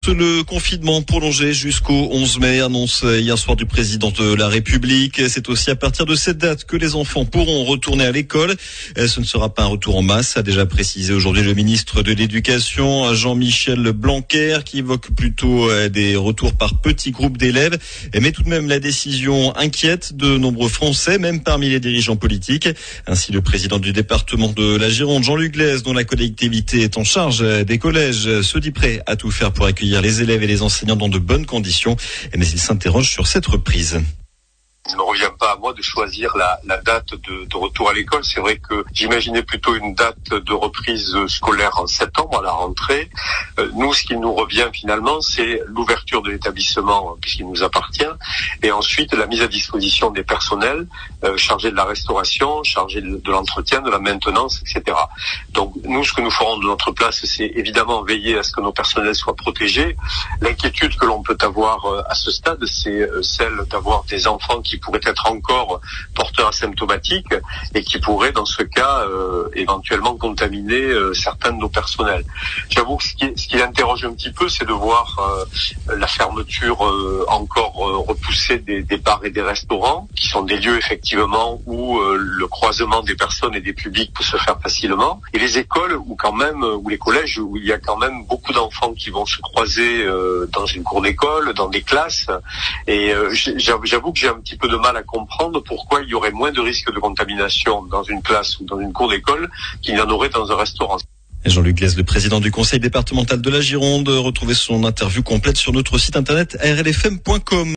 Le confinement prolongé jusqu'au 11 mai, annonce hier soir du président de la République. C'est aussi à partir de cette date que les enfants pourront retourner à l'école. Ce ne sera pas un retour en masse, a déjà précisé aujourd'hui le ministre de l'Éducation, Jean-Michel Blanquer, qui évoque plutôt des retours par petits groupes d'élèves. Mais tout de même, la décision inquiète de nombreux Français, même parmi les dirigeants politiques. Ainsi, le président du département de la Gironde, Jean-Luc Glaise, dont la collectivité est en charge des collèges, se dit prêt à tout faire pour accueillir les élèves et les enseignants dans de bonnes conditions, mais il s'interroge sur cette reprise. Il ne me revient pas à moi de choisir la date de retour à l'école. C'est vrai que j'imaginais plutôt une date de reprise scolaire en septembre, à la rentrée. Nous, ce qui nous revient finalement, c'est l'ouverture de l'établissement, puisqu'il nous appartient, et ensuite la mise à disposition des personnels chargés de la restauration, chargés de l'entretien, de la maintenance, etc. Donc nous, ce que nous ferons de notre place, c'est évidemment veiller à ce que nos personnels soient protégés. L'inquiétude que l'on peut avoir à ce stade, c'est celle d'avoir des enfants qui pourraient être encore porteurs asymptomatiques et qui pourraient, dans ce cas, éventuellement contaminer certains de nos personnels. J'avoue que ce qui interroge un petit peu, c'est de voir la fermeture encore repoussée des bars et des restaurants, qui sont des lieux effectivement où le croisement des personnes et des publics peut se faire facilement, et les écoles ou les collèges où il y a quand même beaucoup d'enfants qui vont se croiser dans une cour d'école, dans des classes, et j'avoue que j'ai un petit peu de mal à comprendre pourquoi il y aurait moins de risques de contamination dans une classe ou dans une cour d'école qu'il y en aurait dans un restaurant. Jean-Luc Glaise, le président du conseil départemental de la Gironde, retrouvez son interview complète sur notre site internet rlfm.com.